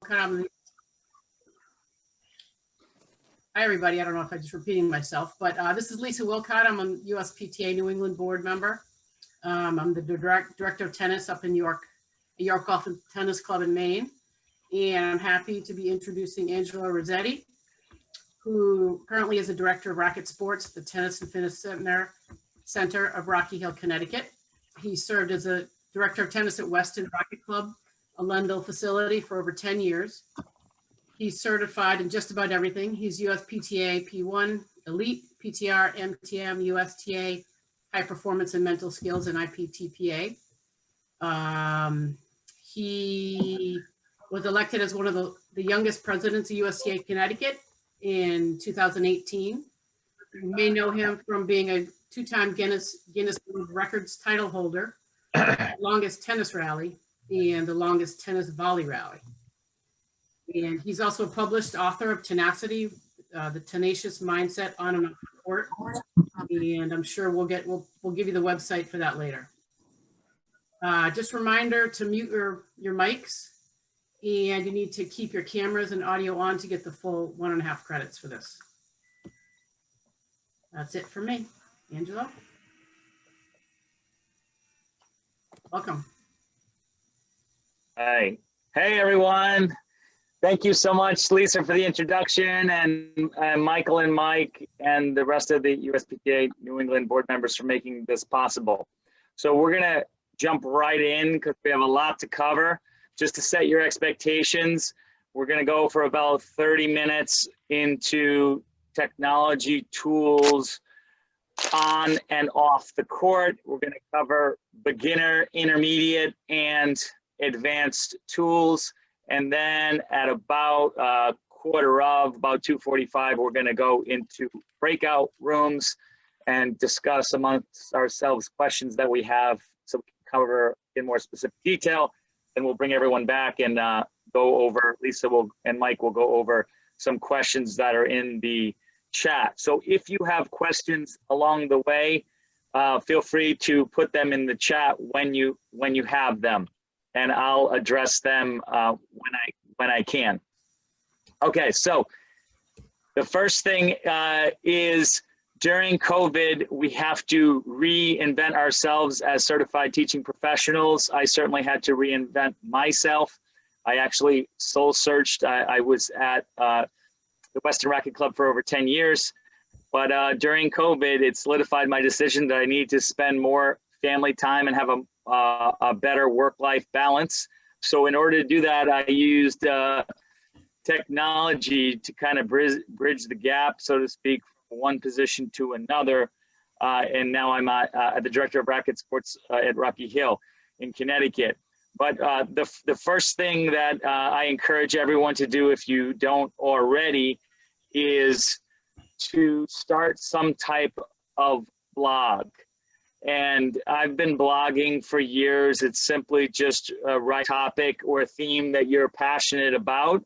Hi, everybody. I don't know if I'm just repeating myself, but this is Lisa Wilcott. I'm a USPTA New England board member. I'm the director of tennis up in York Golf and Tennis Club in Maine. And I'm happy to be introducing Angelo Rossetti, who currently is the director of racket sports at the Tennis and Fitness Center of Rocky Hill, Connecticut. He served as a director of tennis at Weston Racket Club, a Lendl facility, for over 10 years. He's certified in just about everything. He's USPTA P1, Elite, PTR, MTM, USTA, High Performance and Mental Skills, and IPTPA. He was elected as one of the youngest presidents of USTA Connecticut in 2018. You may know him from being a two-time Guinness World Records title holder, longest tennis rally, and the longest tennis volley rally. And he's also a published author of Tennacity, the tenacious mindset on and off the court. And I'm sure we'll give you the website for that later. Just a reminder to mute your mics, and you need to keep your cameras and audio on to get the full 1.5 credits for this. That's it for me. Angelo? Welcome. Hi. Hey, everyone. Thank you so much, Lisa, for the introduction, and Michael and Mike and the rest of the USPTA New England board members for making this possible. So we're going to jump right in because we have a lot to cover. Just to set your expectations, we're going to go for about 30 minutes into technology tools on and off the court. We're going to cover beginner, intermediate, and advanced tools. And then at about about 2:45, we're going to go into breakout rooms and discuss amongst ourselves questions that we have so we can cover in more specific detail. And we'll bring everyone back and go over, Lisa and Mike will go over some questions that are in the chat. So if you have questions along the way, feel free to put them in the chat when you have them, and I'll address them when I can. Okay, so the first thing is during COVID, we have to reinvent ourselves as certified teaching professionals. I certainly had to reinvent myself. I actually soul searched. I was at the Weston Racket Club for over 10 years, but during COVID, it solidified my decision that I needed to spend more family time and have a better work-life balance. So in order to do that, I used technology to kind of bridge the gap, so to speak, from one position to another. And now I'm at the director of racket sports at Rocky Hill in Connecticut. But the first thing that I encourage everyone to do, if you don't already, is to start some type of blog. And I've been blogging for years. It's simply just a right topic or a theme that you're passionate about.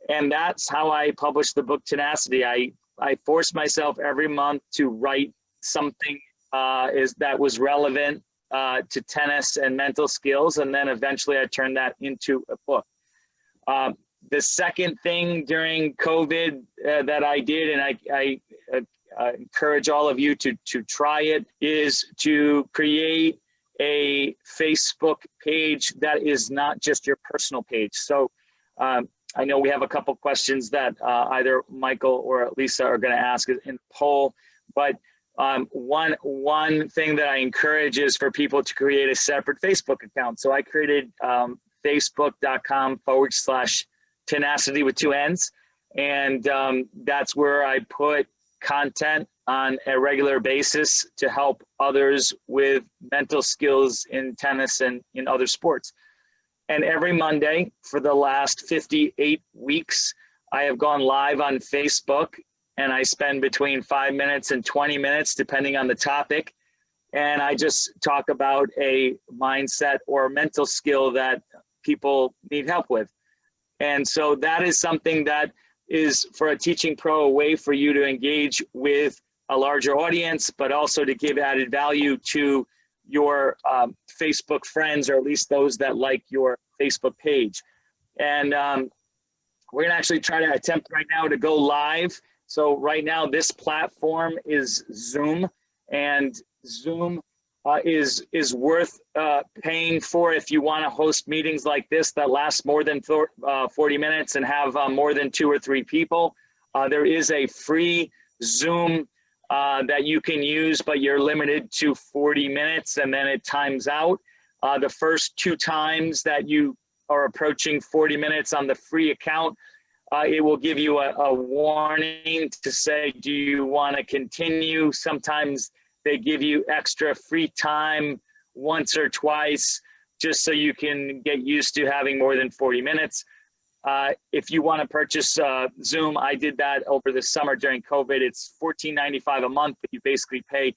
And that's how I published the book Tennacity. I forced myself every month to write something that was relevant to tennis and mental skills. And then eventually I turned that into a book. The second thing during COVID that I did, and I encourage all of you to try it, is to create a Facebook page that is not just your personal page. So I know we have a couple questions that either Michael or Lisa are going to ask in the poll, but one thing that I encourage is for people to create a separate Facebook account. So I created facebook.com/Tennacity with 2 N's. And that's where I put content on a regular basis to help others with mental skills in tennis and in other sports. And every Monday for the last 58 weeks, I have gone live on Facebook, and I spend between 5 minutes and 20 minutes, depending on the topic. And I just talk about a mindset or mental skill that people need help with. And so that is something that is, for a teaching pro, a way for you to engage with a larger audience, but also to give added value to your Facebook friends, or at least those that like your Facebook page. And we're gonna actually try to attempt right now to go live. So right now this platform is Zoom, and Zoom is worth paying for if you want to host meetings like this that last more than 40 minutes and have more than 2 or 3 people. There is a free Zoom that you can use, but you're limited to 40 minutes and then it times out. The first 2 times that you are approaching 40 minutes on the free account, it will give you a warning to say, do you want to continue? Sometimes they give you extra free time once or twice, just so you can get used to having more than 40 minutes. If you want to purchase Zoom, I did that over the summer during COVID. It's $14.95 a month, but you basically pay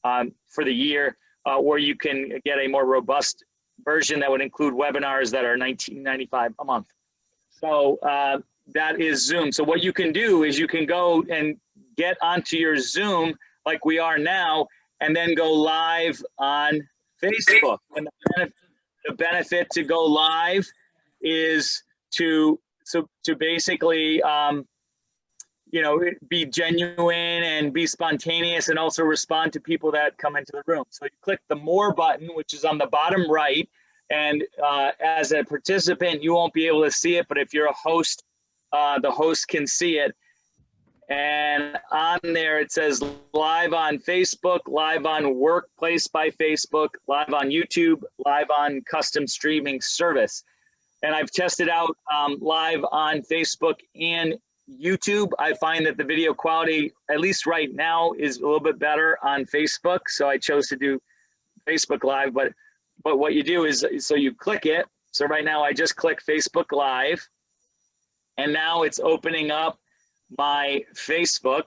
for the year, or you can get a more robust version that would include webinars that are $19.95 a month. So that is Zoom. So what you can do is you can go and get onto your Zoom like we are now, and then go live on Facebook. And the benefit to go live is to basically, you know, be genuine and be spontaneous, and also respond to people that come into the room. So you click the More button, which is on the bottom right, and as a participant, you won't be able to see it, but if you're a host, the host can see it. And on there, it says live on Facebook, live on Workplace by Facebook, live on YouTube, live on custom streaming service. And I've tested out live on Facebook and YouTube. I find that the video quality, at least right now, is a little bit better on Facebook. So I chose to do Facebook Live. But what you do is, so you click it. So right now I just click Facebook Live. And now it's opening up my Facebook,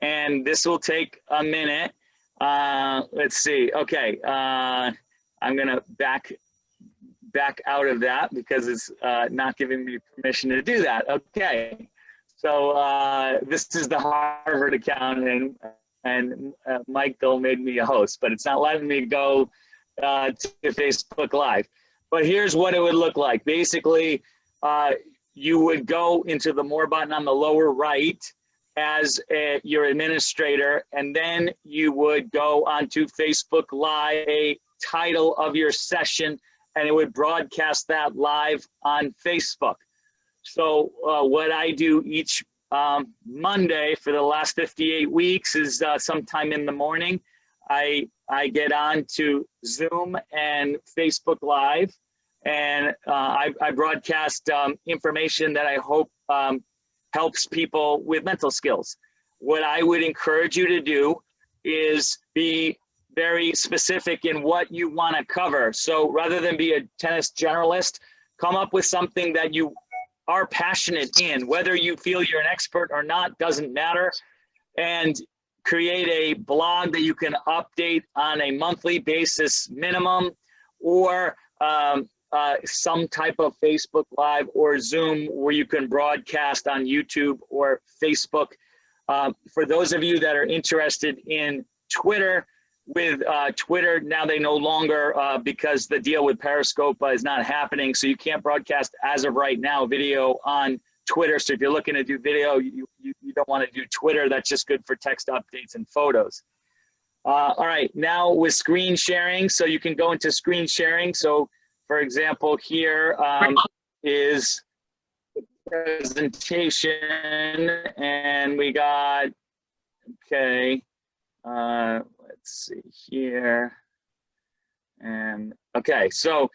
and this will take a minute. Let's see. Okay, I'm gonna back out of that because it's not giving me permission to do that. Okay, so this is the Harvard account, and Michael made me a host, but it's not letting me go to Facebook Live. But here's what it would look like. Basically, you would go into the More button on the lower right as your administrator, and then you would go onto Facebook Live, a title of your session, and it would broadcast that live on Facebook. So what I do each Monday for the last 58 weeks is sometime in the morning, I get on to Zoom and Facebook Live, and I broadcast information that I hope helps people with mental skills. What I would encourage you to do is be very specific in what you want to cover. So rather than be a tennis generalist, come up with something that you are passionate in. Whether you feel you're an expert or not doesn't matter. And create a blog that you can update on a monthly basis minimum, or some type of Facebook Live or Zoom where you can broadcast on YouTube or Facebook. For those of you that are interested in Twitter, with Twitter, now they no longer, because the deal with Periscope is not happening, so you can't broadcast as of right now video on Twitter. So if you're looking to do video, you don't want to do Twitter. That's just good for text updates and photos. All right, now with screen sharing, so you can go into screen sharing. So for example, here is the presentation, and we got, okay, let's see here. And okay, so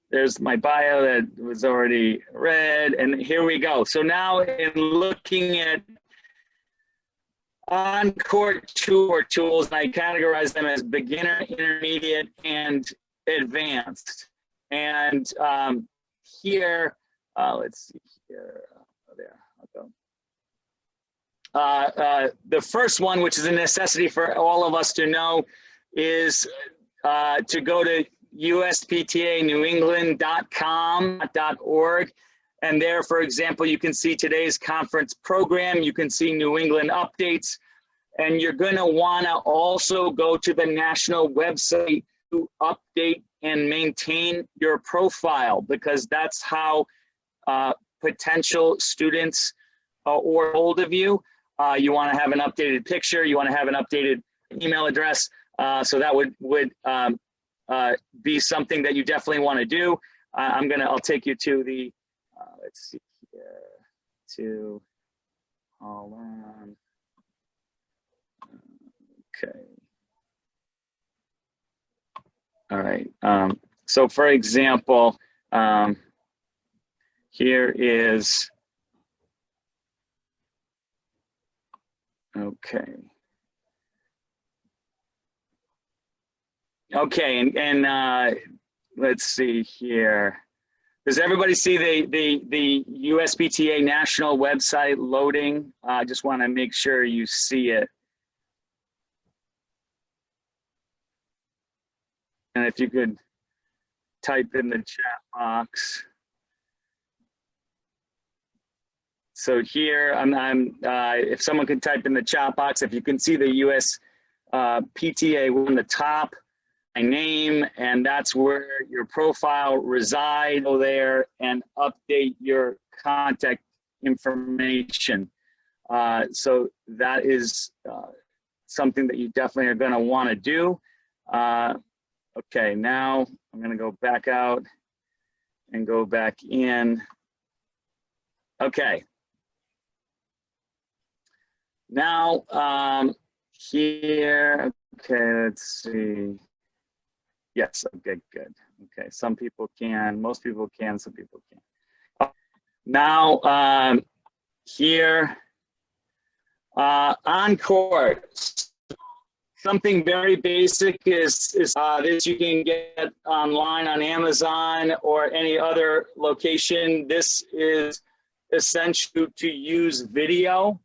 there's my bio that was already read, and here we go. So now in looking at on-court tour tools, I categorize them as beginner, intermediate, and advanced. And here, let's see here, there, I'll go. The first one, which is a necessity for all of us to know, is to go to USPTA.NewEngland.com.org. And there, for example, you can see today's conference program. You can see New England updates. And you're going to want to also go to the national website, update and maintain your profile, because that's how potential students or hold of you. You want to have an updated picture. You want to have an updated email address. So that would be something that you definitely want to do. I'll take you to the, let's see here, hold on. Okay. All right. So for example, here is, okay. Okay, and let's see here. Does everybody see the USPTA national website loading? I just want to make sure you see it. And if you could type in the chat box. So here, if someone could type in the chat box, if you can see the USPTA on the top, my name, and that's where your profile resides. Go there and update your contact information. So that is something that you definitely are going to want to do. Okay, now I'm going to go back out and go back in. Okay. Now here, okay, let's see. Yes, okay, good. Okay, some people can, most people can, some people can't. Now, here, on court, something very basic is this you can get online on Amazon or any other location. This is essential to use video,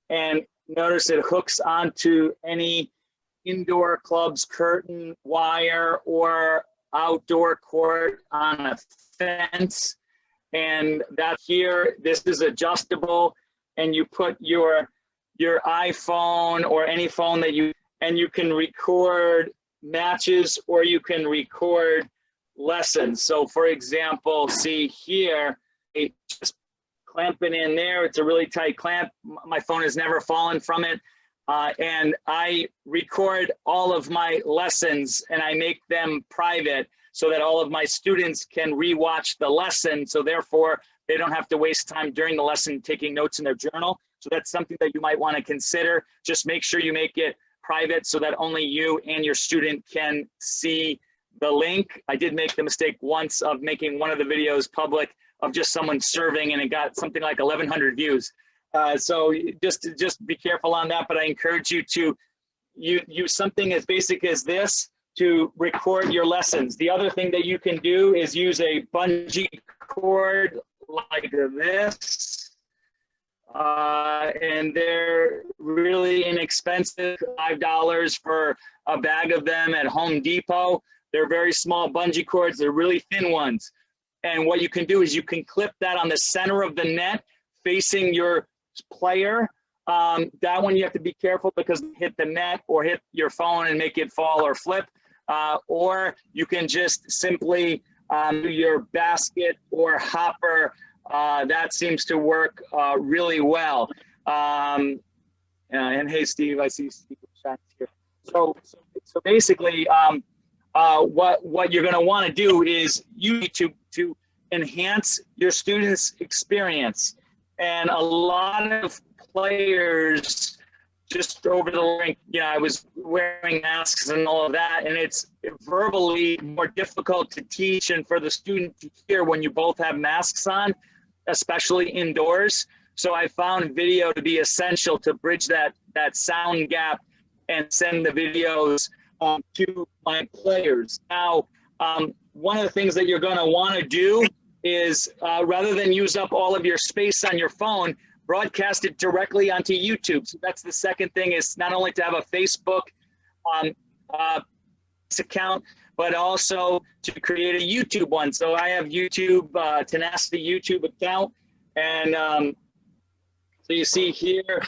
and notice it hooks onto any indoor club's curtain wire or outdoor court on a fence. And that here, this is adjustable, and you put your iPhone or any phone that you can record matches or you can record lessons. So for example, see here, it just clamping in there. It's a really tight clamp. My phone has never fallen from it. And I record all of my lessons and I make them private so that all of my students can rewatch the lesson. So therefore, they don't have to waste time during the lesson taking notes in their journal. So that's something that you might want to consider. Just make sure you make it private so that only you and your student can see the link. I did make the mistake once of making one of the videos public of just someone serving, and it got something like 1,100 views. So just be careful on that, but I encourage you to use something as basic as this to record your lessons. The other thing that you can do is use a bungee cord like this. And they're really inexpensive, $5 for a bag of them at Home Depot. They're very small bungee cords, they're really thin ones. And what you can do is you can clip that on the center of the net facing your player. That one you have to be careful because hit the net or hit your phone and make it fall or flip. Or you can just simply do your basket or hopper. That seems to work really well. And hey, Steve, I see Steve here. So basically, what you're going to want to do is you need to enhance your students' experience. And a lot of players just over the rink, I was wearing masks and all of that, and it's verbally more difficult to teach and for the student to hear when you both have masks on, especially indoors. So I found video to be essential to bridge that sound gap and send the videos to my players. Now, one of the things that you're going to want to do is rather than use up all of your space on your phone, broadcast it directly onto YouTube. So that's the second thing, is not only to have a Facebook account, but also to create a YouTube one. So I have YouTube, Tennacity YouTube account. And so you see here,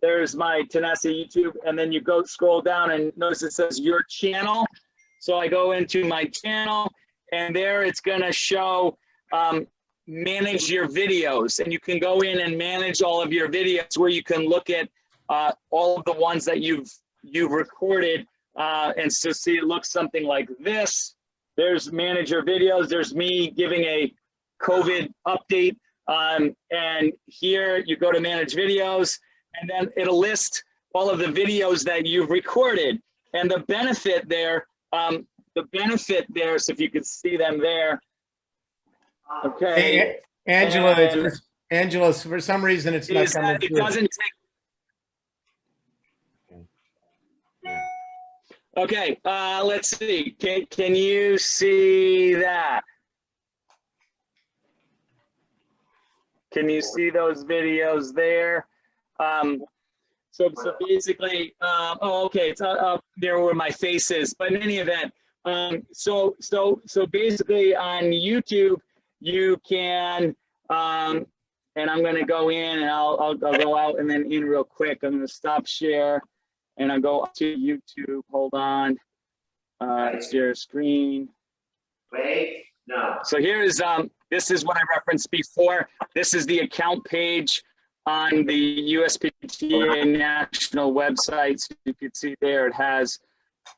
there's my Tennessee YouTube, and then you go scroll down and notice it says your channel. So I go into my channel, and there it's gonna show manage your videos, and you can go in and manage all of your videos, where you can look at all of the ones that you've recorded, and so see it looks something like this. There's manage your videos. There's me giving a COVID update, and here you go to manage videos, and then it'll list all of the videos that you've recorded. And the benefit there, so if you can see them there. Okay. Hey, Angelo, Angelo, for some reason it's not coming it through. doesn't take. Okay, let's see. Can you see that? Can you see those videos there? So basically, oh, okay, it's up there where my face is. But in any event, so basically on YouTube, you can, and I'm going to go in, and I'll go out and then in real quick. I'm going to stop share, and I'll go to YouTube. Hold on, share screen. Wait, no. So here is this is what I referenced before. This is the account page on the USPTA national website. So you can see there it has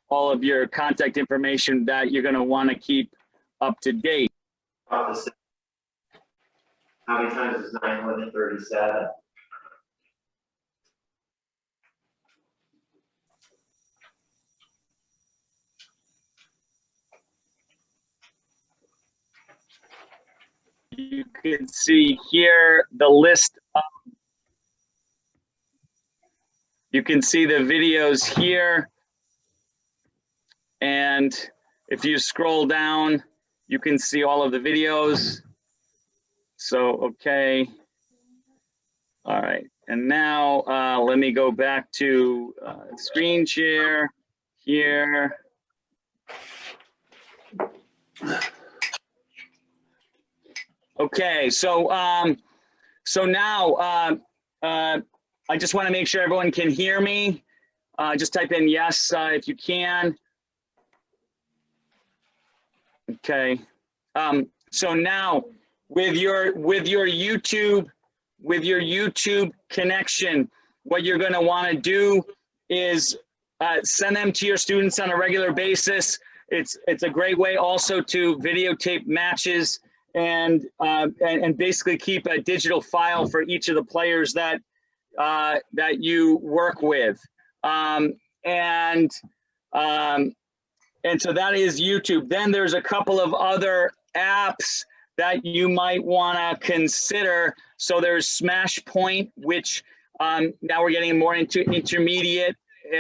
all of your contact information that you're going to want to keep up to date. How many times is 9 more than 37? You can see here the list of, you can see the videos here, and if you scroll down, you can see all of the videos. So, okay. All right, and now let me go back to screen share here. Okay, so now I just want to make sure everyone can hear me. Just type in yes if you can. Okay. So now with your YouTube connection, what you're going to want to do is send them to your students on a regular basis. It's a great way also to videotape matches and basically keep a digital file for each of the players that you work with. And so that is YouTube. Then there's a couple of other apps that you might want to consider. So there's Smash Point, which now we're getting more into intermediate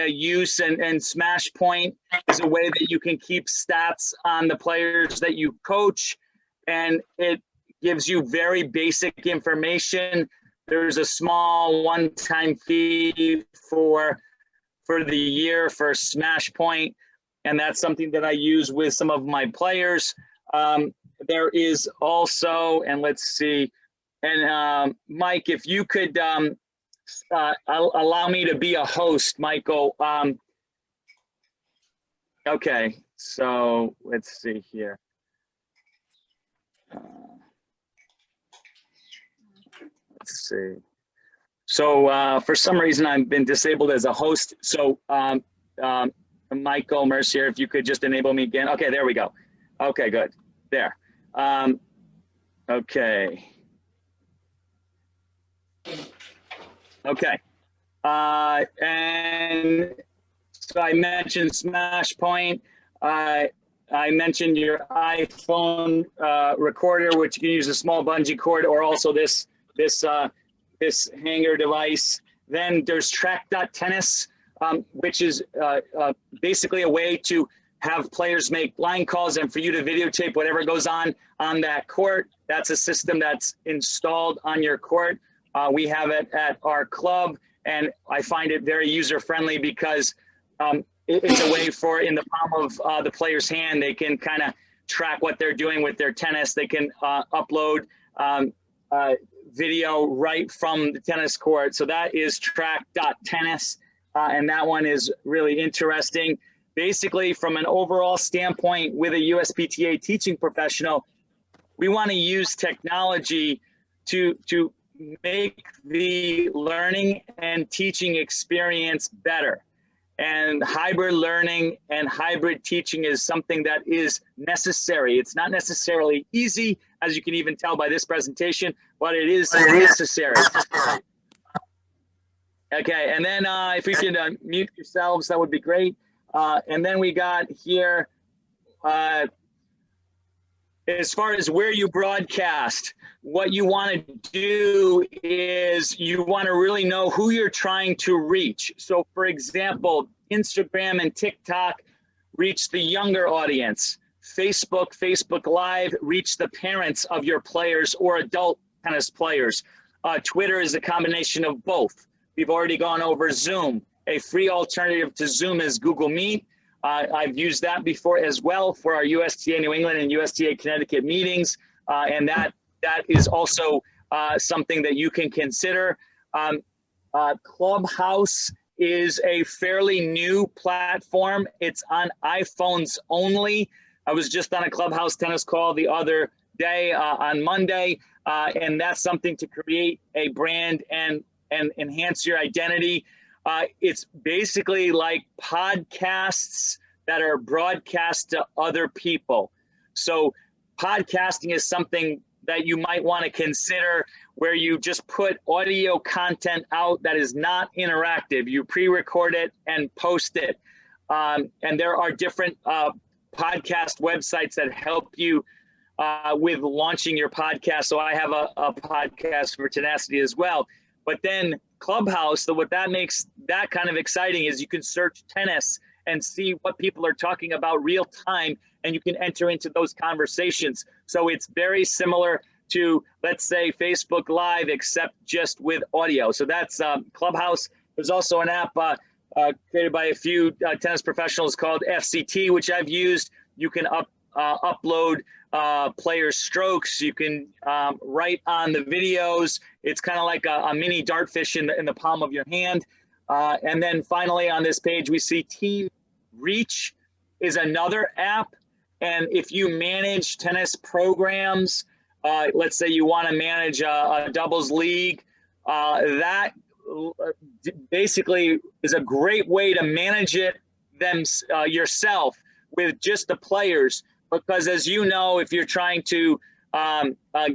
use, and Smash Point is a way that you can keep stats on the players that you coach, and it gives you very basic information. There's a small one-time fee for the year for Smash Point, and that's something that I use with some of my players. There is also, and let's see, and Mike, if you could allow me to be a host, Michael. Okay, so let's see here. Let's see. So for some reason, I've been disabled as a host. So Michael Mercier, if you could just enable me again. Okay, there we go. Okay, good. There. Okay. Okay. And so I mentioned Smash Point. I mentioned your iPhone recorder, which you can use a small bungee cord, or also this hanger device. Then there's Track.Tennis, which is basically a way to have players make line calls and for you to videotape whatever goes on that court. That's a system that's installed on your court. We have it at our club, and I find it very user-friendly because it's a way for, in the palm of the player's hand, they can kind of track what they're doing with their tennis. They can upload video right from the tennis court. So that is track.tennis. And that one is really interesting. Basically, from an overall standpoint with a USPTA teaching professional, we want to use technology to make the learning and teaching experience better. And hybrid learning and hybrid teaching is something that is necessary. It's not necessarily easy, as you can even tell by this presentation, but it is necessary. Okay, and then if we can mute yourselves, that would be great. And then we got here, as far as where you broadcast, what you want to do is you want to really know who you're trying to reach. So for example, Instagram and TikTok reach the younger audience. Facebook Live reach the parents of your players or adult tennis players. Twitter is a combination of both. We've already gone over Zoom. A free alternative to Zoom is Google Meet. I've used that before as well for our USTA New England and USTA Connecticut meetings. And that is also something that you can consider. Clubhouse is a fairly new platform. It's on iPhones only. I was just on a Clubhouse tennis call the other day on Monday, and that's something to create a brand and enhance your identity. It's basically like podcasts that are broadcast to other people. So podcasting is something that you might want to consider, where you just put audio content out that is not interactive. You pre-record it and post it. And there are different podcast websites that help you with launching your podcast. So I have a podcast for Tennacity as well. But then Clubhouse, what that makes that kind of exciting is you can search tennis and see what people are talking about real time, and you can enter into those conversations. So it's very similar to, let's say, Facebook Live, except just with audio. So that's Clubhouse. There's also an app created by a few tennis professionals called FCT, which I've used. You can upload player strokes. You can write on the videos. It's kind of like a mini dartfish in the palm of your hand. And then finally on this page, we see Team Reach is another app. And if you manage tennis programs, let's say you want to manage a doubles league, that basically is a great way to manage it yourself with just the players. Because as you know, if you're trying to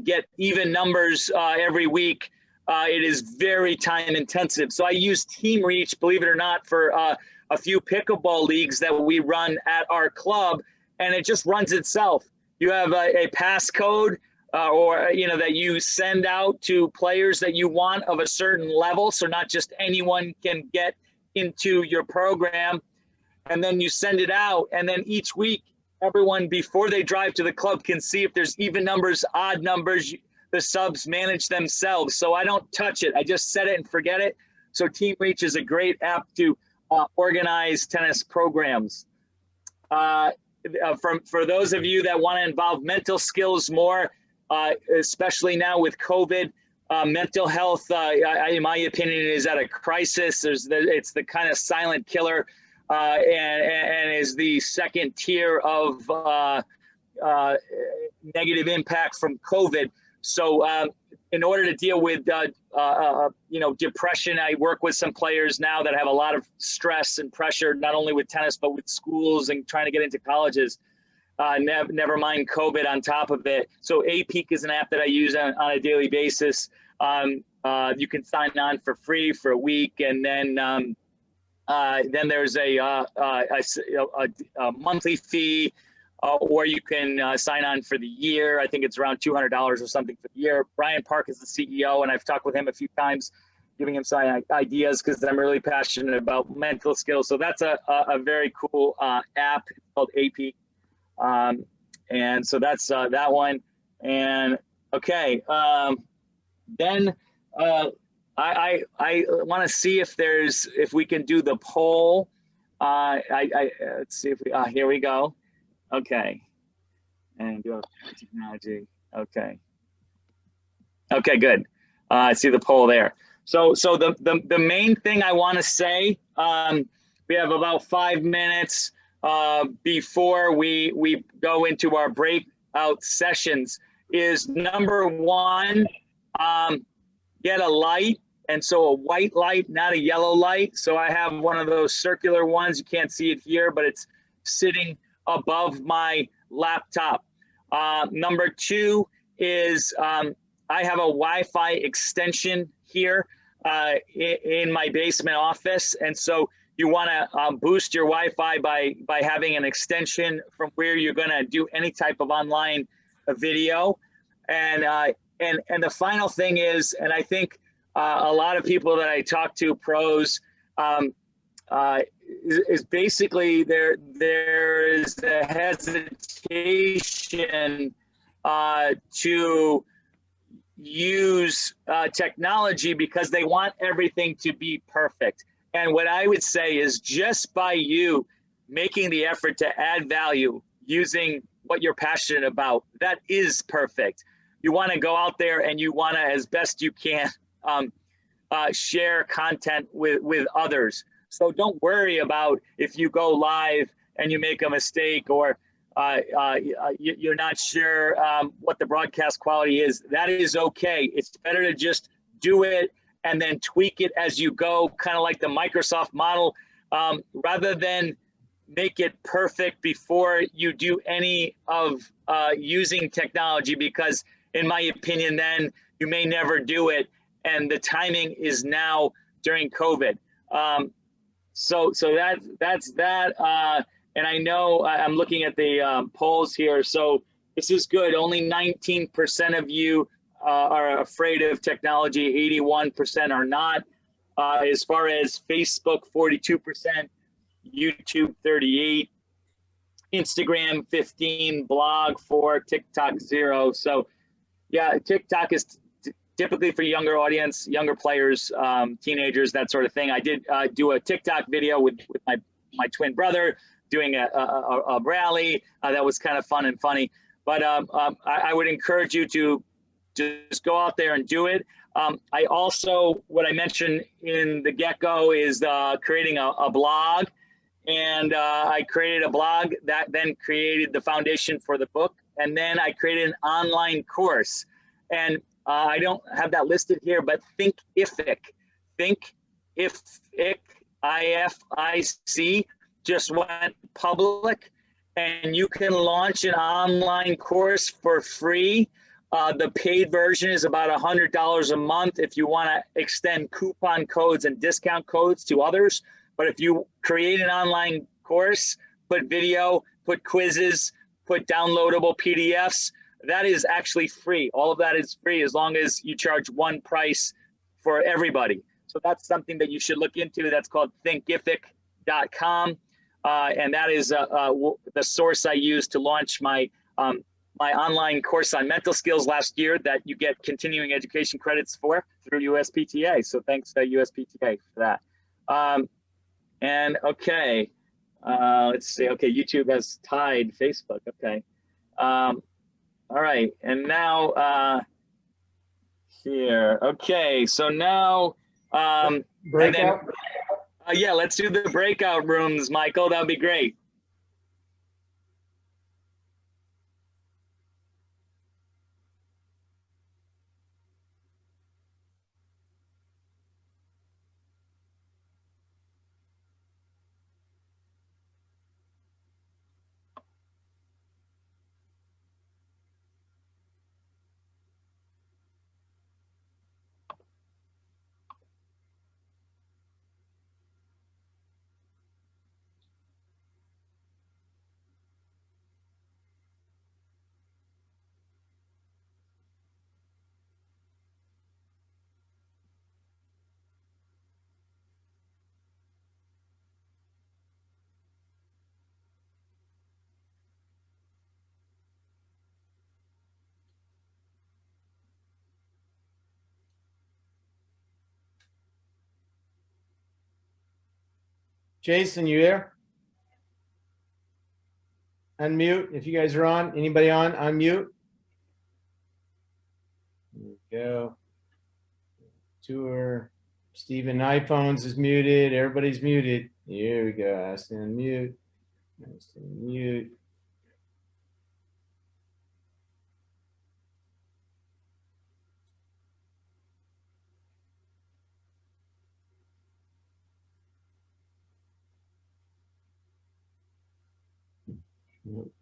get even numbers every week, it is very time intensive. So I use Team Reach, believe it or not, for a few pickleball leagues that we run at our club, and it just runs itself. You have a passcode that you send out to players that you want of a certain level. So not just anyone can get into your program, and then you send it out, and then each week, everyone before they drive to the club can see if there's even numbers, odd numbers. The subs manage themselves. So I don't touch it. I just set it and forget it. So Team Reach is a great app to organize tennis programs. For those of you that want to involve mental skills more, especially now with COVID, mental health, in my opinion, is at a crisis. It's the kind of silent killer. And is the second tier of negative impact from COVID. So in order to deal with depression, I work with some players now that have a lot of stress and pressure, not only with tennis, but with schools and trying to get into colleges. Never mind COVID on top of it. So APEAK is an app that I use on a daily basis. You can sign on for free for a week, and then there's a monthly fee, or you can sign on for the year. I think it's around $200 or something for the year. Brian Park is the CEO, and I've talked with him a few times, giving him some ideas because I'm really passionate about mental skills. So that's a very cool app called APEAK. And so that's that one. And okay, then I want to see if we can do the poll. Let's see if we, here we go. Okay. And do technology. Okay. Okay, good. I see the poll there. So the main thing I want to say, we have about 5 minutes before we go into our breakout sessions, is number one, get a light. And so a white light, not a yellow light. So I have one of those circular ones. You can't see it here, but it's sitting above my laptop. Number two is I have a Wi-Fi extension here in my basement office. And so you want to boost your Wi-Fi by having an extension from where you're going to do any type of online video. And the final thing is, and I think a lot of people that I talk to, pros, is basically there is a hesitation to use technology because they want everything to be perfect. And what I would say is, just by you making the effort to add value using what you're passionate about, that is perfect. You want to go out there and you want to, as best you can, share content with others. So don't worry about if you go live and you make a mistake, or you're not sure what the broadcast quality is. That is okay. It's better to just do it and then tweak it as you go, kind of like the Microsoft model, rather than make it perfect before you do any of using technology, because in my opinion, then you may never do it. And the timing is now during COVID. So that's that. And I know I'm looking at the polls here. So this is good. Only 19% of you are afraid of technology. 81% are not. As far as Facebook, 42%, YouTube, 38%, Instagram, 15%, blog, 4%, TikTok, 0%. So yeah, TikTok is typically for younger audience, younger players, teenagers, that sort of thing. I did do a TikTok video with my twin brother doing a rally. That was kind of fun and funny. But I would encourage you to just go out there and do it. I also, what I mentioned in the get-go is creating a blog. And I created a blog that then created the foundation for the book. And then I created an online course. And I don't have that listed here, but Thinkific, IFIC, just went public, and you can launch an online course for free. The paid version is about $100 a month if you want to extend coupon codes and discount codes to others. But if you create an online course, put video, put quizzes, put downloadable PDFs, that is actually free. All of that is free as long as you charge one price for everybody. So that's something that you should look into. That's called thinkific.com. And that is the source I used to launch my my online course on mental skills last year that you get continuing education credits for through USPTA. So thanks to USPTA for that. And okay, let's see. Okay, YouTube has tied Facebook. Okay. All right, and now here. Okay, so now Breakout? yeah, let's do the breakout rooms, Michael. That would be great. Jason, you there? Unmute if you guys are on. Anybody on? Unmute. There we go. tour. Stephen iPhones is muted. Everybody's muted. Here we go. Ask to unmute. Ask to mute. Nope.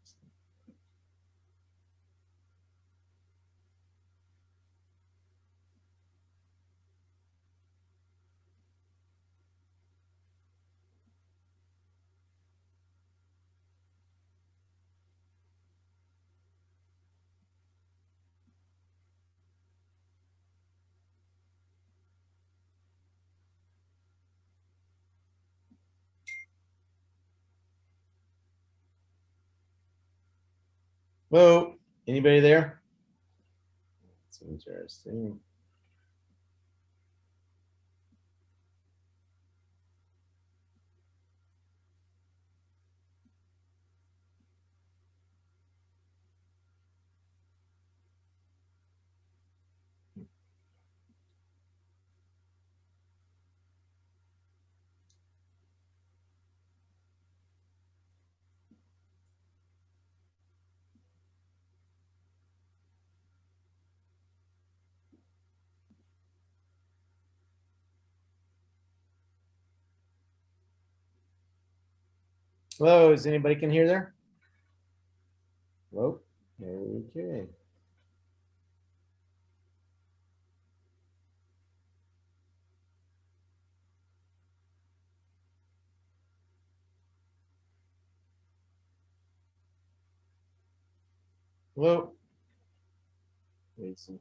Whoa, anybody there? That's interesting. Hello, is anybody can hear there? Hello? Okay. Hello? Wait some.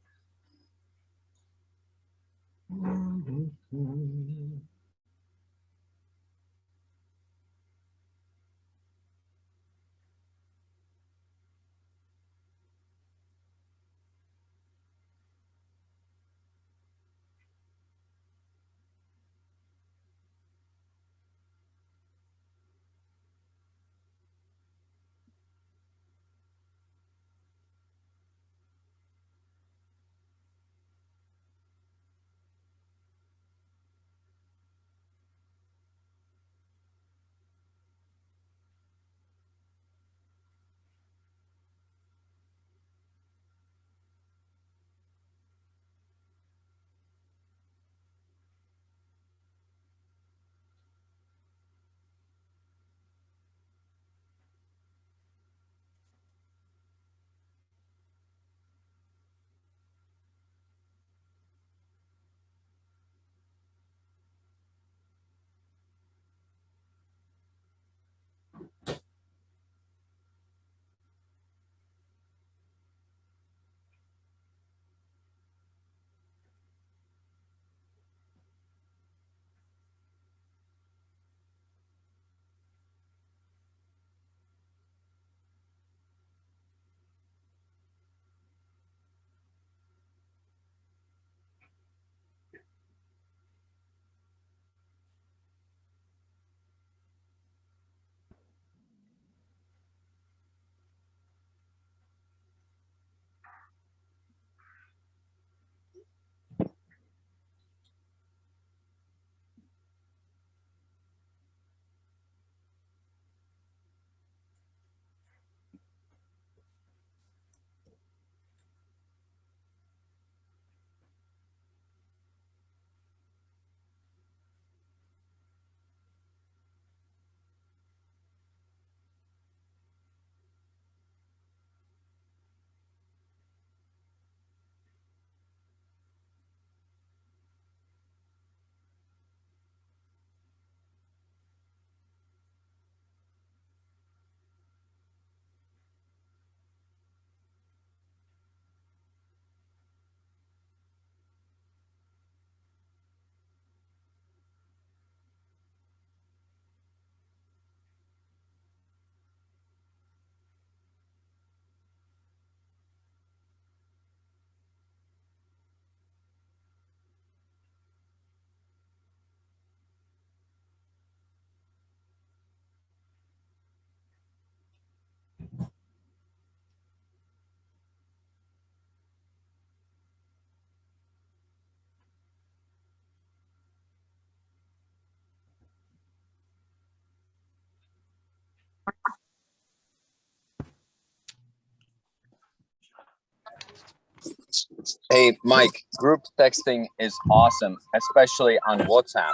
Hey, Mike, group texting is awesome, especially on WhatsApp.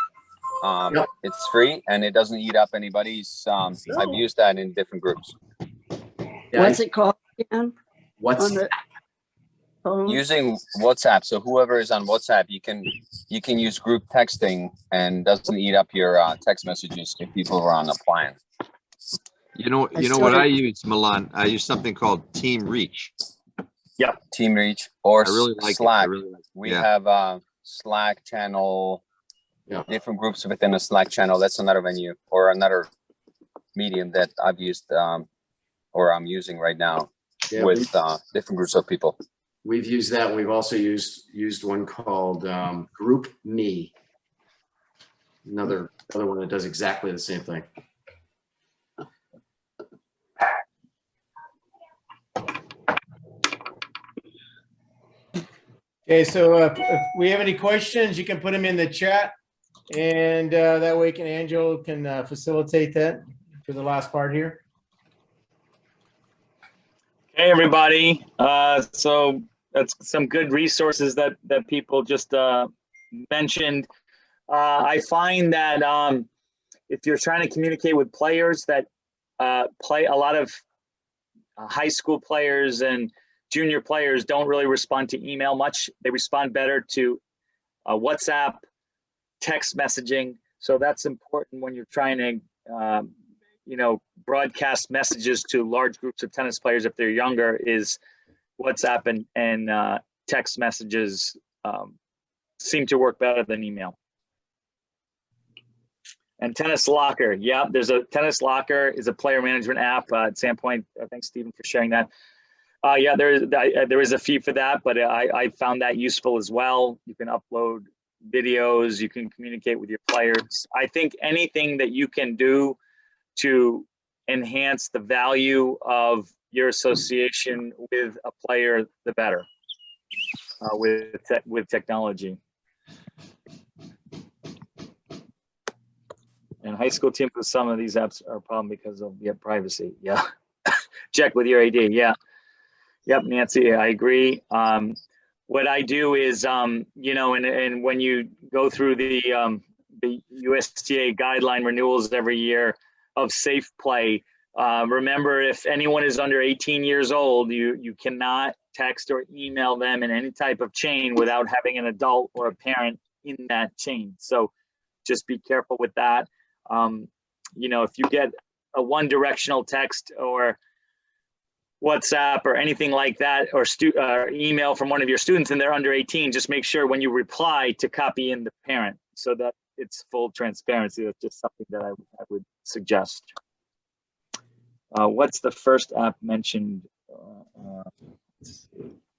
Yep. It's free and it doesn't eat up anybody's. I've used that in different groups. Yeah, What's it called again? what's On the phone? Using WhatsApp, so whoever is on WhatsApp, you can use group texting and doesn't eat up your text messages if people are on a plan. You know I what still- I use, Milan? I use something called Team Reach. Team Reach or I really like it. I Slack. really like it. We Yeah. have a Slack channel, Yeah. different groups within a Slack channel. That's another venue or another medium that I've used or I'm using right now Yeah, with different groups of people. we've used that. We've also used one called Group Me. Another one that does exactly the same thing. Okay, so if we have any questions, you can put them in the chat. And that way Angelo can facilitate that for the last part here. Hey, everybody. So that's some good resources that people just mentioned. I find that if you're trying to communicate with players that play, a lot of high school players and junior players don't really respond to email much. They respond better to WhatsApp, text messaging. So that's important when you're trying to, broadcast messages to large groups of tennis players if they're younger. Is WhatsApp and text messages seem to work better than email. And Tennis Locker, yeah, there's a Tennis Locker is a player management app at Sandpoint. Thanks, Stephen, for sharing that. Yeah, there is a fee for that, but I found that useful as well. You can upload videos, you can communicate with your players. I think anything that you can do to enhance the value of your association with a player, the better with technology. And high school teams with some of these apps are a problem because of privacy. Yeah, check with your AD. Yeah. Yep, Nancy, I agree. What I do is, and when you go through the USTA guideline renewals every year of safe play, remember if anyone is under 18 years old, you cannot text or email them in any type of chain without having an adult or a parent in that chain. So just be careful with that. If you get a one-directional text or WhatsApp or anything like that, or email from one of your students and they're under 18, just make sure when you reply to copy in the parent so that it's full transparency. That's just something that I would suggest. What's the first app mentioned?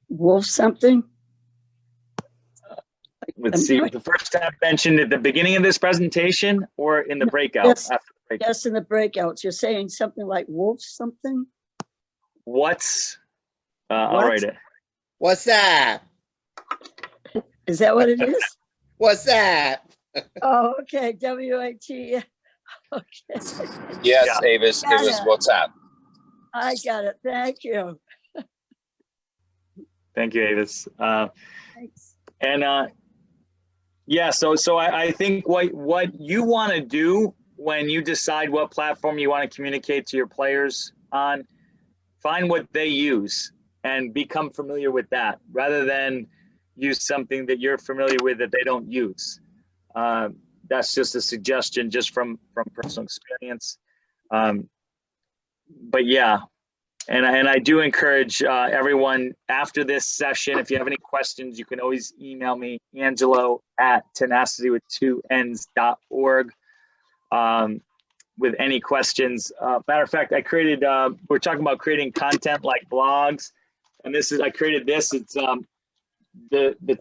Wolf something? Let's see, the first app mentioned at the beginning of this presentation or in the breakout? Yes. After the breakout? Yes, in the breakouts. You're saying something like wolf something? I'll What? write it. What's that? Is that what it is? What's that? Oh, okay. W-A-T. Okay. Yes, Yeah. Avis, it was WhatsApp. I got it. Thank you. Thank you, Avis. Thanks. And so I think what you want to do when you decide what platform you want to communicate to your players on, find what they use and become familiar with that rather than use something that you're familiar with that they don't use. That's just a suggestion just from personal experience. But yeah, and I do encourage everyone after this session, if you have any questions, you can always email me, Angelo@tenacity.org. With any questions. Matter of fact, I created, we're talking about creating content like blogs. And I created this, it's the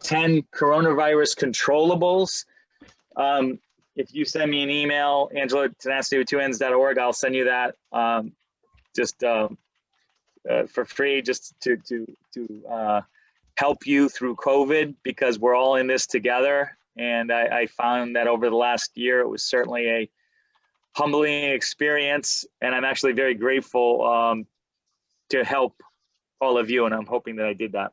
10 coronavirus controllables. If you send me an email, Angelo@tenacity.org, I'll send you that for free, just to help you through COVID, because we're all in this together. And I found that over the last year, it was certainly a humbling experience, and I'm actually very grateful to help all of you, and I'm hoping that I did that.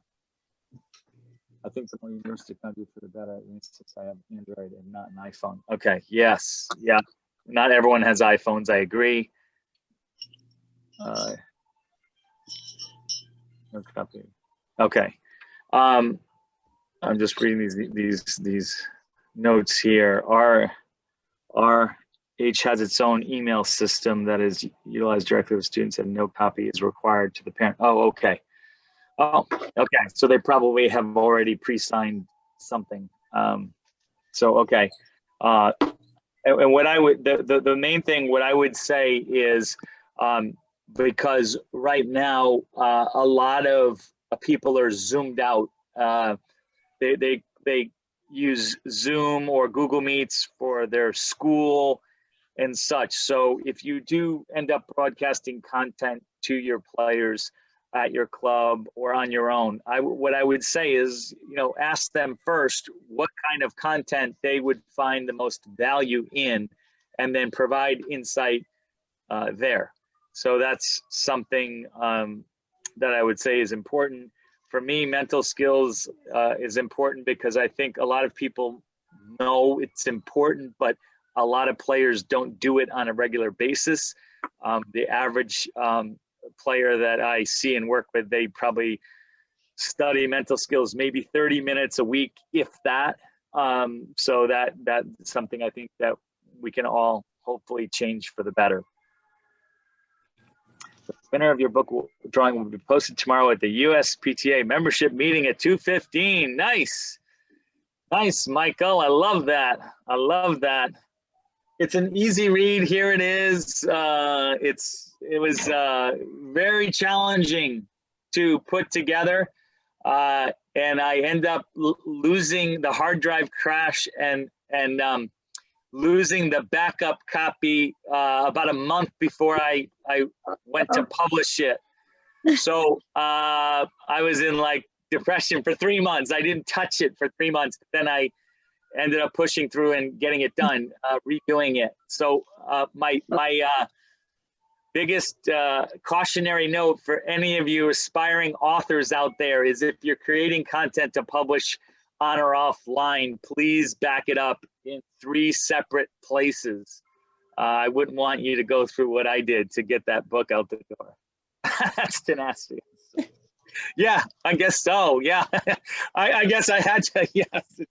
I think the more university can do for the better. Since I have Android and not an iPhone. Okay. Yes. Yeah. Not everyone has iPhones. I agree. No copy. Okay. I'm just reading these notes here. RH has its own email system that is utilized directly with students, and no copy is required to the parent. Oh, okay. Oh, okay. So they probably have already pre-signed something. So okay. And what I would the main thing what I would say is because right now a lot of people are zoomed out. They use Zoom or Google Meets for their school and such. So if you do end up broadcasting content to your players at your club or on your own, what I would say is, ask them first what kind of content they would find the most value in, and then provide insight there. So that's something that I would say is important. For me, mental skills is important because I think a lot of people know it's important, but a lot of players don't do it on a regular basis. The average player that I see and work with, they probably study mental skills maybe 30 minutes a week, if that. So that's something I think that we can all hopefully change for the better. The winner of your book drawing will be posted tomorrow at the USPTA membership meeting at 2:15. Nice. Nice, Michael. I love that. I love that. It's an easy read. Here it is. It was very challenging to put together, and I end up losing the hard drive crash and losing the backup copy about a month before I went to publish it. So I was in like depression for 3 months. I didn't touch it for 3 months. Then I ended up pushing through and getting it done, redoing it. So my biggest cautionary note for any of you aspiring authors out there is if you're creating content to publish on or offline, please back it up in 3 separate places. I wouldn't want you to go through what I did to get that book out the door. That's tenacity. Yeah, I guess so. Yeah, I guess I had to. Yes.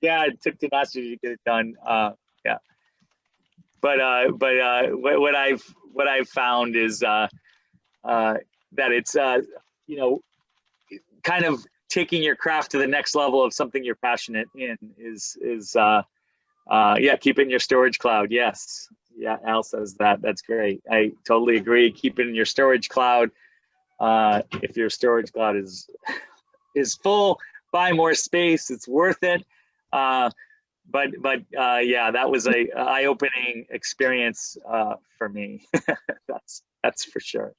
Yeah, it took tenacity to get it done. Yeah, but what I've found is that it's kind of taking your craft to the next level of something you're passionate in is keep it in your storage cloud. Yes, yeah, Al says that. That's great. I totally agree. Keep it in your storage cloud. If your storage cloud is full, buy more space. It's worth it. But that was a eye-opening experience for me. That's for sure.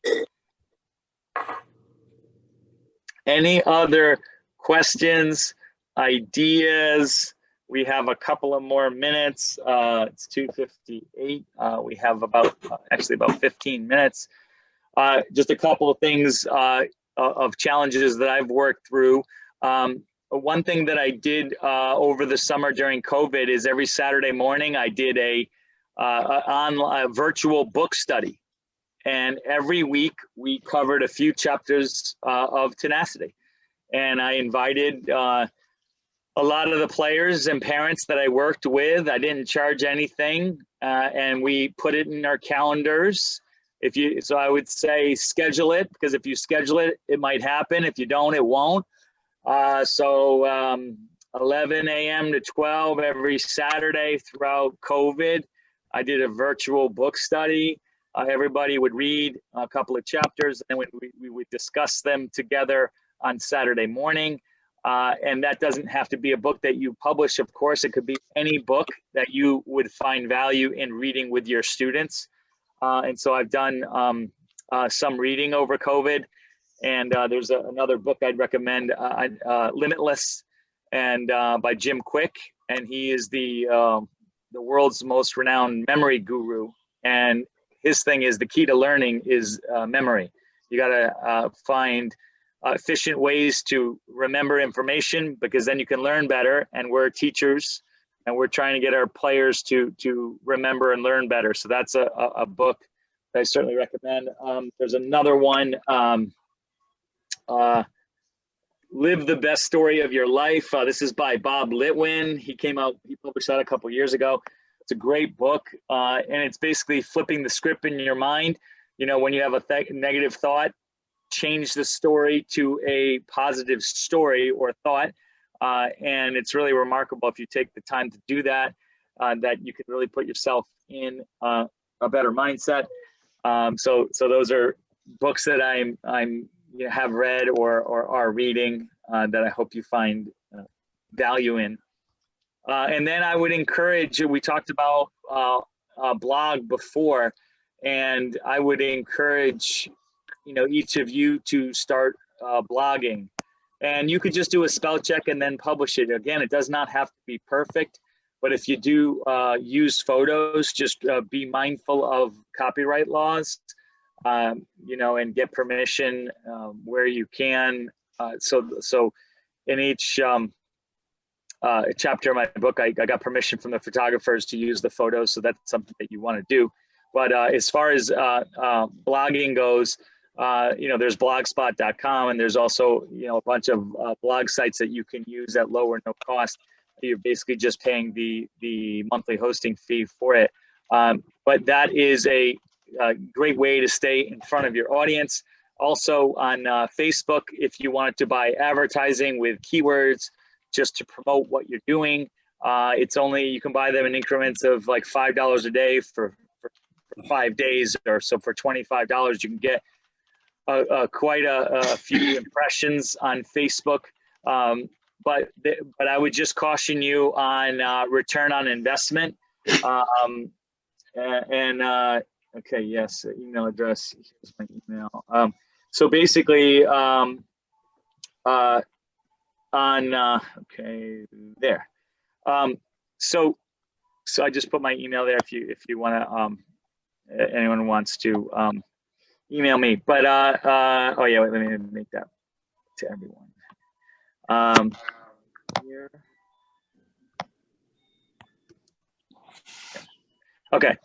Any other questions, ideas? We have a couple of more minutes. It's 2:58. We have about 15 minutes. Just a couple of things of challenges that I've worked through. One thing that I did over the summer during COVID is every Saturday morning I did a virtual book study, and every week we covered a few chapters of Tennacity, and I invited a lot of the players and parents that I worked with. I didn't charge anything, and we put it in our calendars. So I would say schedule it, because if you schedule it, it might happen. If you don't, it won't. 11 a.m. to 12 every Saturday throughout COVID, I did a virtual book study. Everybody would read a couple of chapters, and we would discuss them together on Saturday morning. And that doesn't have to be a book that you publish, of course. It could be any book that you would find value in reading with your students. And so I've done some reading over COVID. And there's another book I'd recommend, Limitless, and by Jim Quick. And he is the world's most renowned memory guru. And his thing is the key to learning is memory. You got to find efficient ways to remember information, because then you can learn better. And we're teachers, and we're trying to get our players to remember and learn better. So that's a book that I certainly recommend. There's another one, Live the Best Story of Your Life. This is by Bob Litwin. He published that a couple years ago. It's a great book, and it's basically flipping the script in your mind. You know, when you have a negative thought, change the story to a positive story or thought. And it's really remarkable if you take the time to do that, that you can really put yourself in a better mindset. So those are books that have read or are reading that I hope you find value in. And then I would encourage, we talked about a blog before, and I would encourage, each of you to start blogging. And you could just do a spell check and then publish it. Again, it does not have to be perfect, but if you do use photos, just be mindful of copyright laws, and get permission where you can. So in each chapter of my book, I got permission from the photographers to use the photos. So that's something that you want to do. But as far as blogging goes, there's blogspot.com, and there's also, a bunch of blog sites that you can use at low or no cost. You're basically just paying the monthly hosting fee for it. But that is a great way to stay in front of your audience. Also on Facebook, if you wanted to buy advertising with keywords just to promote what you're doing, you can buy them in increments of like $5 a day for 5 days or so. For $25, you can get quite a few impressions on Facebook. But I would just caution you on return on investment. Okay, yes, email address. Here's my email. So basically, okay, there. So I just put my email there if you want to, anyone wants to email me. But oh yeah, wait, let me make that to everyone. Here. Okay.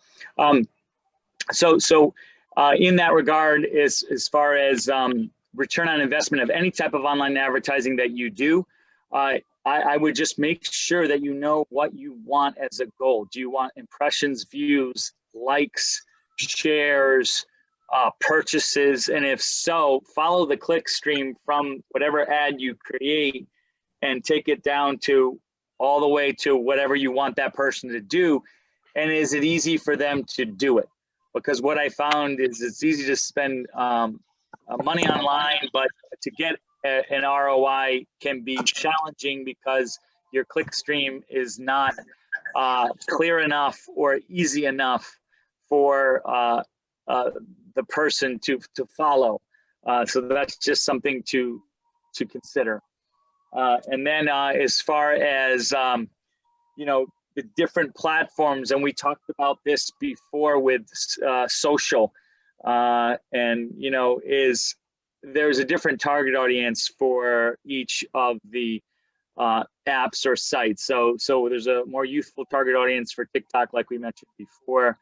So in that regard, as far as return on investment of any type of online advertising that you do, I would just make sure that you know what you want as a goal. Do you want impressions, views, likes, shares, purchases? And if so, follow the click stream from whatever ad you create and take it down to all the way to whatever you want that person to do. And is it easy for them to do it? Because what I found is it's easy to spend money online, but to get an ROI can be challenging because your click stream is not clear enough or easy enough for the person to follow. So that's just something to consider. And then as far as, the different platforms, and we talked about this before with social, and there's a different target audience for each of the apps or sites. So there's a more youthful target audience for TikTok, like we mentioned before.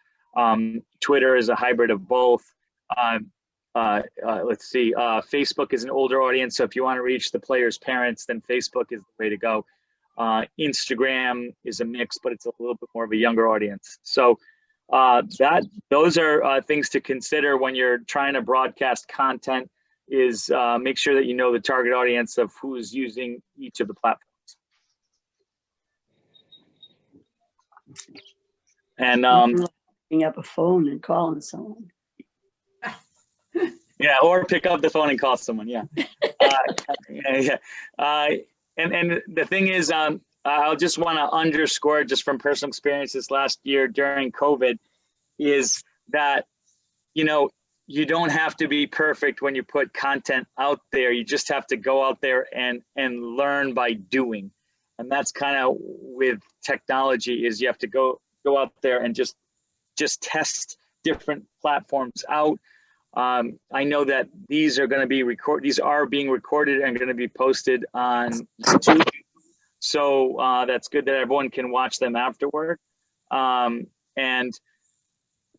Twitter is a hybrid of both. Let's see, Facebook is an older audience. So if you want to reach the players' parents, then Facebook is the way to go. Instagram is a mix, but it's a little bit more of a younger audience. So those are things to consider when you're trying to broadcast content, is make sure that you know the target audience of who's using each of the platforms. And Picking up a phone and calling someone. yeah, or pick up the phone and call someone. Yeah. And the thing is, I'll just want to underscore, just from personal experience this last year during COVID, is that, you don't have to be perfect when you put content out there. You just have to go out there and learn by doing. And that's kind of with technology, is you have to go out there and just test different platforms out. I know that these are being recorded and going to be posted on YouTube. So that's good that everyone can watch them afterward. And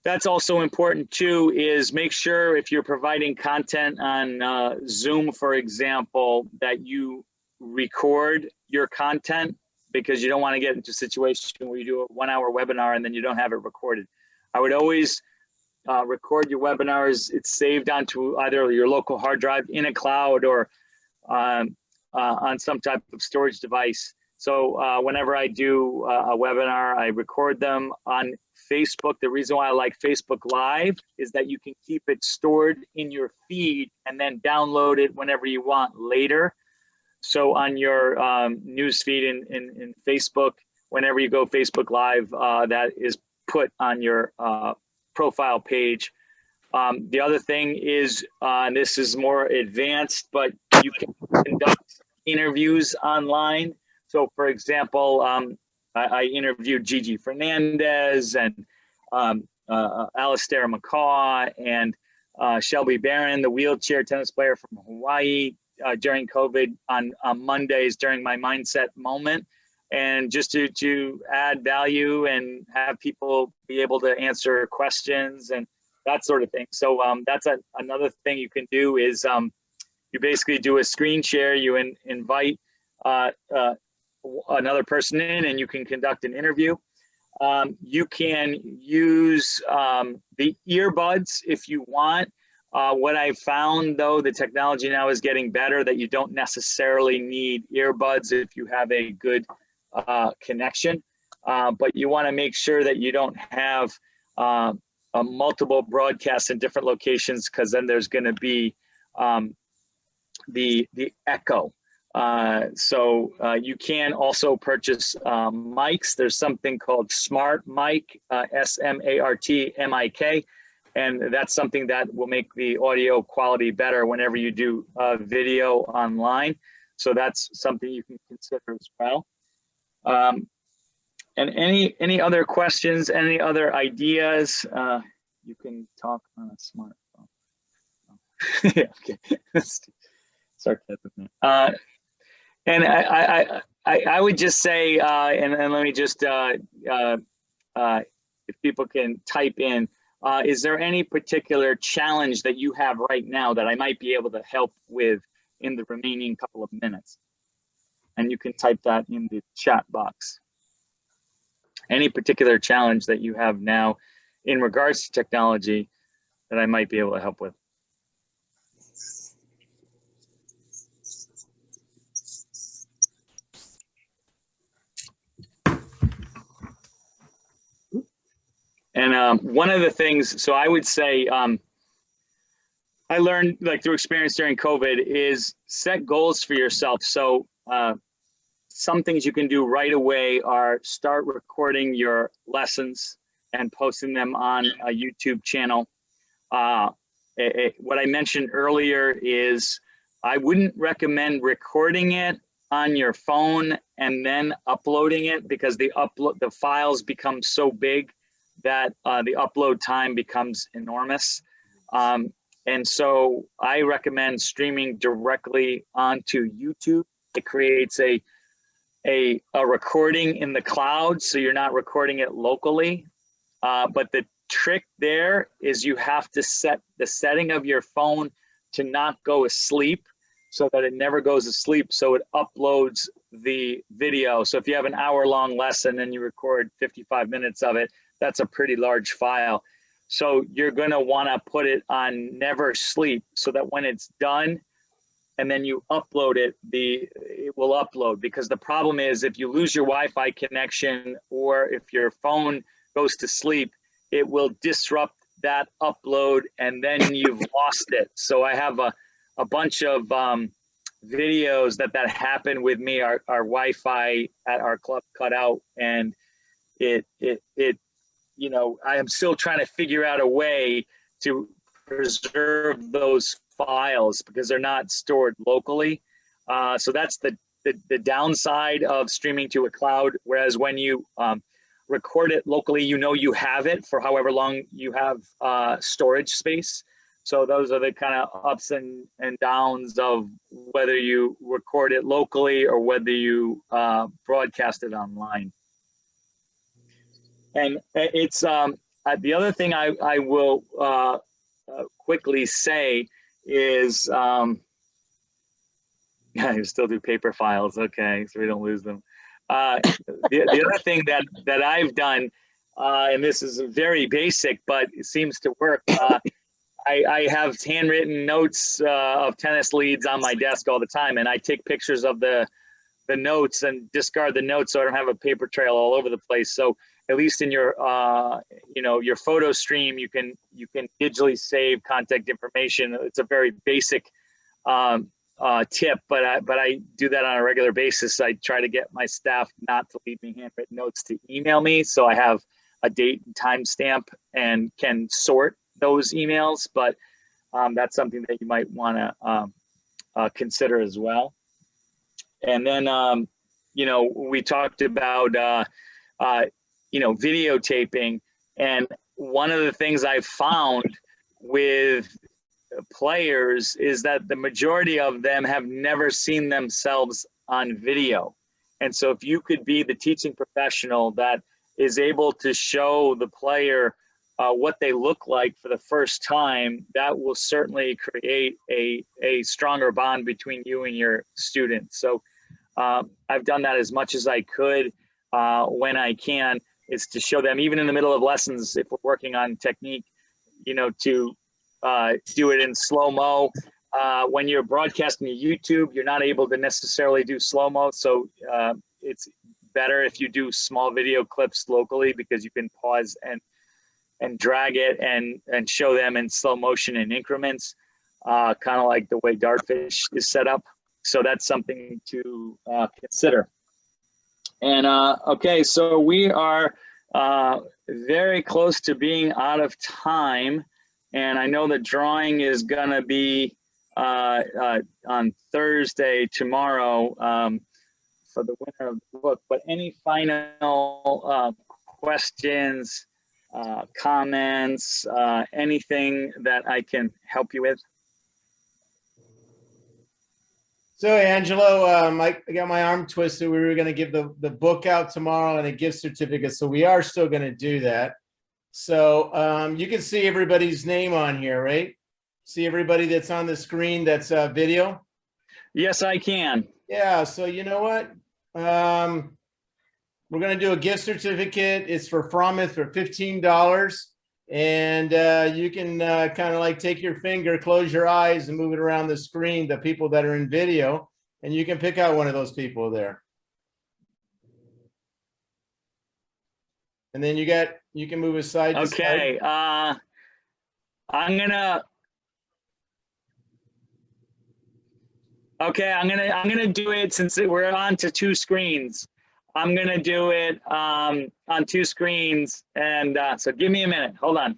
that's also important too, is make sure if you're providing content on Zoom, for example, that you record your content, because you don't want to get into a situation where you do a 1 hour webinar and then you don't have it recorded. I would always record your webinars. It's saved onto either your local hard drive in a cloud or on some type of storage device. So whenever I do a webinar, I record them on Facebook. The reason why I like Facebook Live is that you can keep it stored in your feed and then download it whenever you want later. So on your news feed in Facebook, whenever you go Facebook Live, that is put on your profile page. The other thing is, and this is more advanced, but you can conduct interviews online. So for example, I interviewed Gigi Fernandez and Alistair McCaw and Shelby Barron, the wheelchair tennis player from Hawaii, during COVID on Mondays during my mindset moment. And just to add value and have people be able to answer questions and that sort of thing. So that's another thing you can do is you basically do a screen share, you invite another person in and you can conduct an interview. You can use the earbuds if you want. What I found though, the technology now is getting better that you don't necessarily need earbuds if you have a good connection, but you want to make sure that you don't have multiple broadcasts in different locations, because then there's going to be the echo. So you can also purchase mics. There's something called Smart Mic, SMART-MIK, and that's something that will make the audio quality better whenever you do video online. So that's something you can consider as well. And any other questions, any other ideas? You can talk on a smartphone. Yeah, okay. Sarcasm. And I would just say, and let me just, if people can type in, is there any particular challenge that you have right now that I might be able to help with in the remaining couple of minutes? And you can type that in the chat box. Any particular challenge that you have now in regards to technology that I might be able to help with? And one of the things, so I would say, I learned like through experience during COVID is set goals for yourself. So some things you can do right away are start recording your lessons and posting them on a YouTube channel. What I mentioned earlier is I wouldn't recommend recording it on your phone and then uploading it, because the files become so big that the upload time becomes enormous. And so I recommend streaming directly onto YouTube. It creates a recording in the cloud, so you're not recording it locally. But the trick there is you have to set the setting of your phone to not go asleep, so that it never goes asleep, so it uploads the video. So if you have an hour-long lesson and you record 55 minutes of it, that's a pretty large file. So you're going to want to put it on never sleep, so that when it's done and then you upload it, it will upload. Because the problem is, if you lose your Wi-Fi connection or if your phone goes to sleep, it will disrupt that upload and then you've lost it. So I have a bunch of videos that happened with me. Our Wi-Fi at our club cut out, and it you know, I am still trying to figure out a way to preserve those files because they're not stored locally. So that's the downside of streaming to a cloud. Whereas when you record it locally, you know you have it for however long you have storage space. So those are the kind of ups and downs of whether you record it locally or whether you broadcast it online. And it's the other thing I will quickly say is you still do paper files, okay, so we don't lose them. The other thing that I've done, and this is very basic, but it seems to work. I have handwritten notes of tennis leads on my desk all the time, and I take pictures of the notes and discard the notes so I don't have a paper trail all over the place. So at least in your your photo stream, you can digitally save contact information. It's a very basic tip, but I do that on a regular basis. I try to get my staff not to leave me handwritten notes, to email me, so I have a date and time stamp and can sort those emails. But that's something that you might want to consider as well. And then we talked about videotaping, and one of the things I've found with players is that the majority of them have never seen themselves on video. And so if you could be the teaching professional that is able to show the player what they look like for the first time, that will certainly create a stronger bond between you and your students. So I've done that as much as I could when I can, is to show them, even in the middle of lessons, if we're working on technique, to do it in slow-mo. When you're broadcasting to YouTube, you're not able to necessarily do slow-mo. So it's better if you do small video clips locally, because you can pause and drag it and show them in slow motion in increments, kind of like the way Dartfish is set up. So that's something to consider. And okay, so we are very close to being out of time. And I know the drawing is going to be on Thursday, tomorrow, for the winner of the book. But any final questions, comments, anything that I can help you with? So Angelo, I got my arm twisted. We were going to give the book out tomorrow and a gift certificate. So we are still going to do that. So you can see everybody's name on here, right? See everybody that's on the screen that's video? Yes, I can. Yeah, so you know what? We're going to do a gift certificate. It's for Frometh for $15. And you can kind of like take your finger, close your eyes, and move it around the screen, the people that are in video, and you can pick out one of those people there. And then you can move aside to okay, side. I'm gonna do it, since we're on to two screens. I'm gonna do it on two screens, and so give me a minute. Hold on.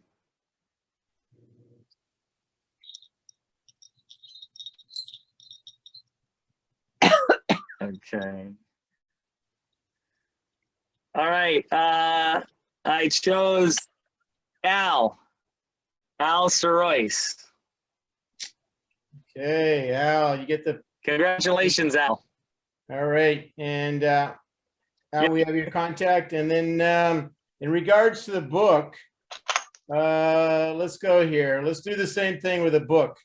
Okay. All right. I chose Al Sarois. Okay, Al, you get the. Congratulations, Al. All right, and Al, we have your contact, and then in regards to the book, let's go here. Let's do the same thing with a book.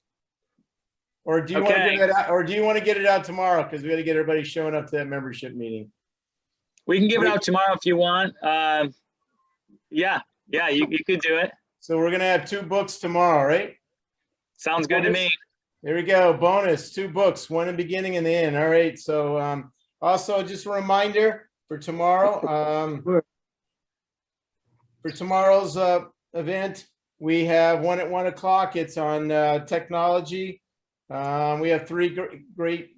Or do you want to get it out, or do you want to get it out tomorrow? Because we got to get everybody showing up to that membership meeting. We can give it out tomorrow if you want. Yeah, you could do it. So we're gonna have 2 books tomorrow, right? Sounds good to me. There we go. Bonus, 2 books, one in the beginning and the end. All right. So also just a reminder for tomorrow. For tomorrow's event, we have one at 1 o'clock. It's on technology. We have 3 great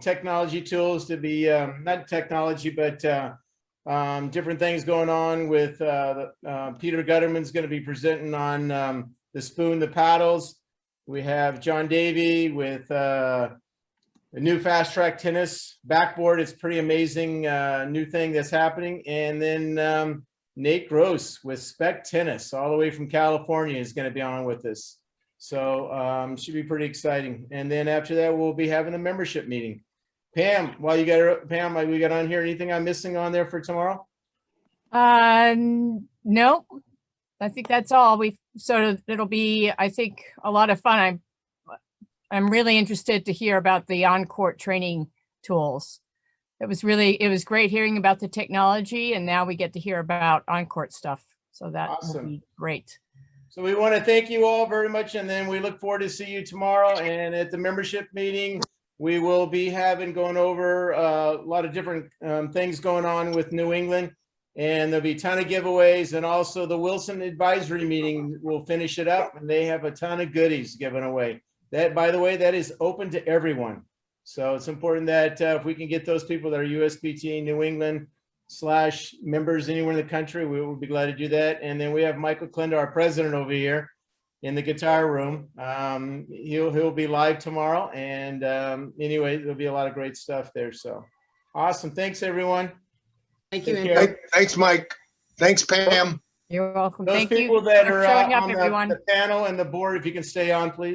technology tools to be, not technology, but different things going on with Peter Gutterman's going to be presenting on the spoon, the paddles. We have John Davey with the new fast track tennis backboard. It's pretty amazing new thing that's happening. And then Nate Gross with Spec Tennis, all the way from California, is going to be on with us. So should be pretty exciting. And then after that, we'll be having a membership meeting. Pam, while you got Pam, we got on here, anything I'm missing on there for tomorrow? No, I think that's all. It'll be, I think, a lot of fun. I'm really interested to hear about the on-court training tools. It was great hearing about the technology, and now we get to hear about on-court stuff. So that will Awesome. be great. So we want to thank you all very much, and then we look forward to see you tomorrow. And at the membership meeting, we will be going over a lot of different things going on with New England, and there'll be a ton of giveaways. And also the Wilson Advisory Meeting will finish it up, and they have a ton of goodies given away. That, by the way, that is open to everyone. So it's important that if we can get those people that are USPTA New England / members anywhere in the country, we will be glad to do that. And then we have Michael Klinder, our president over here in the guitar room. He'll be live tomorrow. And anyway, there'll be a lot of great stuff there. So awesome. Thanks, everyone. Thank you, Take Andrew. care. Thanks, Mike. Thanks, Pam. You're welcome. Those Thank you people that for are showing up, on everyone. the panel and the board, if you can stay on, please.